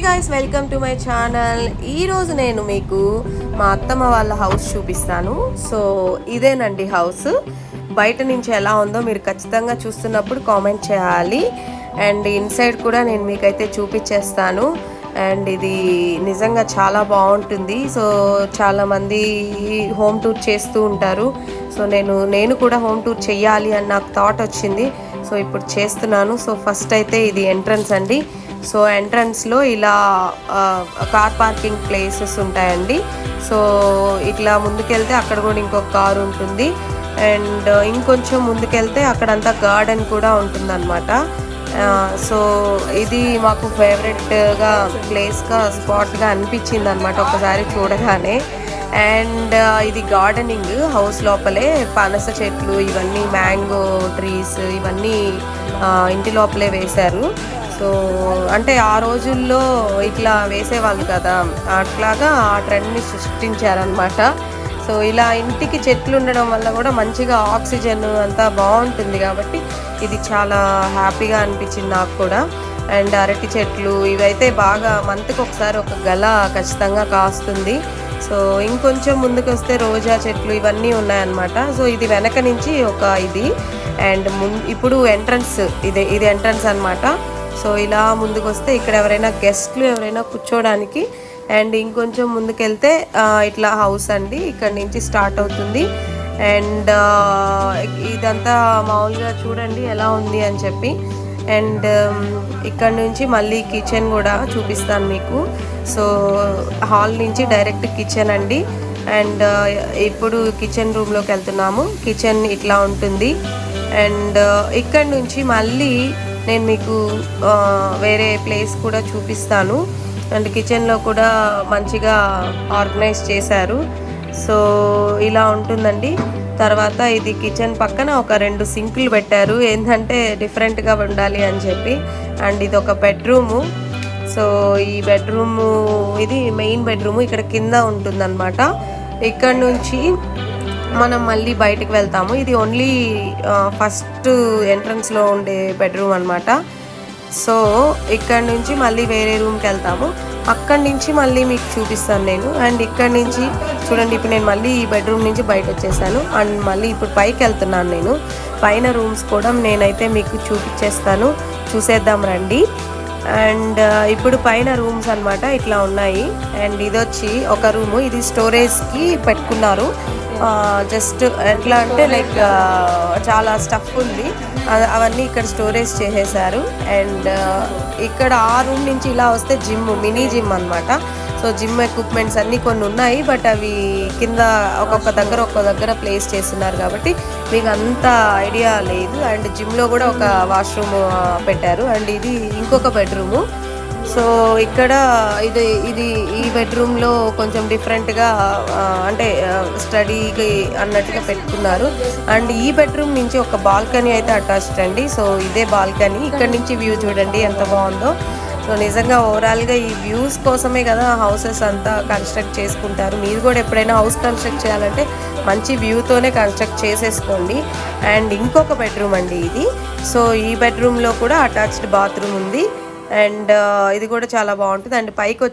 Guys, welcome to my channel. ఈరోజు నేను మీకు మా అత్తమ్మ వాళ్ళ హౌస్ చూపిస్తాను. సో ఇదేనండి హౌస్. బయట నుంచి ఎలా ఉందో మీరు ఖచ్చితంగా చూస్తున్నప్పుడు కామెంట్ చేయాలి. అండ్ ఇన్సైడ్ కూడా నేను మీకైతే చూపించేస్తాను. అండ్ ఇది నిజంగా చాలా బాగుంటుంది. సో చాలామంది హోమ్ టూర్ చేస్తూ ఉంటారు. సో నేను కూడా హోమ్ టూర్ చెయ్యాలి అని నాకు థాట్ వచ్చింది. సో ఇప్పుడు చేస్తున్నాను. సో ఫస్ట్ అయితే ఇది ఎంట్రన్స్ అండి. సో ఎంట్రన్స్లో ఇలా కార్ పార్కింగ్ ప్లేసెస్ ఉంటాయండి. సో ఇట్లా ముందుకెళ్తే అక్కడ కూడా ఇంకొక కారు ఉంటుంది. అండ్ ఇంకొంచెం ముందుకెళ్తే అక్కడంతా గార్డెన్ కూడా ఉంటుందన్నమాట. సో ఇది మాకు ఫేవరెట్గా ప్లేస్గా స్పాట్గా అనిపించింది అనమాట ఒకసారి చూడగానే. అండ్ ఇది గార్డెనింగ్ హౌస్ లోపలే పనస చెట్లు, ఇవన్నీ మ్యాంగో ట్రీస్ ఇవన్నీ ఇంటి లోపలే వేశారు. సో అంటే ఆ రోజుల్లో ఇట్లా వేసేవాళ్ళు కదా, అట్లాగా ఆ ట్రెండ్ని సృష్టించారనమాట. సో ఇలా ఇంటికి చెట్లు ఉండడం వల్ల కూడా మంచిగా ఆక్సిజన్ అంతా బాగుంటుంది కాబట్టి ఇది చాలా హ్యాపీగా అనిపించింది నాకు కూడా. అండ్ అరటి చెట్లు ఇవైతే బాగా మంత్కి ఒకసారి ఒక గల ఖచ్చితంగా కాస్తుంది. సో ఇంకొంచెం ముందుకు వస్తే రోజా చెట్లు ఇవన్నీ ఉన్నాయన్నమాట. సో ఇది వెనక నుంచి ఒక ఇది. అండ్ ఇప్పుడు ఎంట్రన్స్ ఇది ఎంట్రన్స్ అనమాట. సో ఇలా ముందుకు వస్తే ఇక్కడ ఎవరైనా గెస్ట్లు ఎవరైనా కూర్చోడానికి. అండ్ ఇంకొంచెం ముందుకెళ్తే ఇట్లా హౌస్ అండి, ఇక్కడ నుంచి స్టార్ట్ అవుతుంది. అండ్ ఇదంతా మామూలుగా చూడండి ఎలా ఉంది అని చెప్పి. అండ్ ఇక్కడ నుంచి మళ్ళీ కిచెన్ కూడా చూపిస్తాను మీకు. సో హాల్ నుంచి డైరెక్ట్ కిచెన్ అండి. అండ్ ఇప్పుడు కిచెన్ రూమ్లోకి వెళ్తున్నాము. కిచెన్ ఇట్లా ఉంటుంది. అండ్ ఇక్కడ నుంచి మళ్ళీ నేను మీకు వేరే ప్లేస్ కూడా చూపిస్తాను. అండ్ కిచెన్లో కూడా మంచిగా ఆర్గనైజ్ చేశారు. సో ఇలా ఉంటుందండి. తర్వాత ఇది కిచెన్ పక్కన ఒక 2 సింకులు పెట్టారు, ఏంటంటే డిఫరెంట్గా ఉండాలి అని చెప్పి. అండ్ ఇది ఒక బెడ్రూము. సో ఈ బెడ్రూము ఇది మెయిన్ బెడ్రూము ఇక్కడ కింద ఉంటుందన్నమాట. ఇక్కడ నుంచి మనం మళ్ళీ బయటకు వెళ్తాము. ఇది ఓన్లీ ఫస్ట్ ఎంట్రన్స్లో ఉండే బెడ్రూమ్ అనమాట. సో ఇక్కడ నుంచి మళ్ళీ వేరే రూమ్కి వెళ్తాము. అక్కడి నుంచి మళ్ళీ మీకు చూపిస్తాను నేను. అండ్ ఇక్కడ నుంచి చూడండి, ఇప్పుడు నేను మళ్ళీ ఈ బెడ్రూమ్ నుంచి బయట వచ్చేసాను. అండ్ మళ్ళీ ఇప్పుడు పైకి వెళ్తున్నాను నేను. పైన రూమ్స్ కూడా నేనైతే మీకు చూపించేస్తాను, చూసేద్దాం రండి. అండ్ ఇప్పుడు పైన రూమ్స్ అనమాట ఇట్లా ఉన్నాయి. అండ్ ఇది వచ్చి ఒక రూము, ఇది స్టోరేజ్కి పెట్టుకున్నారు. జస్ట్ ఎట్లా అంటే లైక్ చాలా స్టఫ్ ఉంది, అవన్నీ ఇక్కడ స్టోరేజ్ చేసేసారు. అండ్ ఇక్కడ ఆ రూమ్ నుంచి ఇలా వస్తే జిమ్, మినీ జిమ్ అనమాట. సో జిమ్ ఎక్విప్మెంట్స్ అన్నీ కొన్ని ఉన్నాయి, బట్ అవి కింద ఒక్కొక్క దగ్గర ప్లేస్ చేస్తున్నారు కాబట్టి మీకు అంత ఐడియా లేదు. అండ్ జిమ్లో కూడా ఒక వాష్రూమ్ పెట్టారు. అండ్ ఇది ఇంకొక బెడ్రూము. సో ఇక్కడ ఇది ఈ బెడ్రూమ్లో కొంచెం డిఫరెంట్గా అంటే స్టడీకి అన్నట్టుగా పెట్టుకున్నారు. అండ్ ఈ బెడ్రూమ్ నుంచి ఒక బాల్కనీ అయితే అటాచ్డ్ అండి. సో ఇదే బాల్కనీ, ఇక్కడ నుంచి వ్యూ చూడండి ఎంత బాగుందో. సో నిజంగా ఓవరాల్గా ఈ వ్యూస్ కోసమే కదా హౌసెస్ అంతా కన్స్ట్రక్ట్ చేసుకుంటారు. మీరు కూడా ఎప్పుడైనా హౌస్ కన్స్ట్రక్ట్ చేయాలంటే మంచి వ్యూతోనే కన్స్ట్రక్ట్ చేసేసుకోండి. అండ్ ఇంకొక బెడ్రూమ్ అండి ఇది. సో ఈ బెడ్రూమ్లో కూడా అటాచ్డ్ బాత్రూమ్ ఉంది. అండ్ ఇది కూడా చాలా బాగుంటుంది. అండ్ పైకి వచ్చి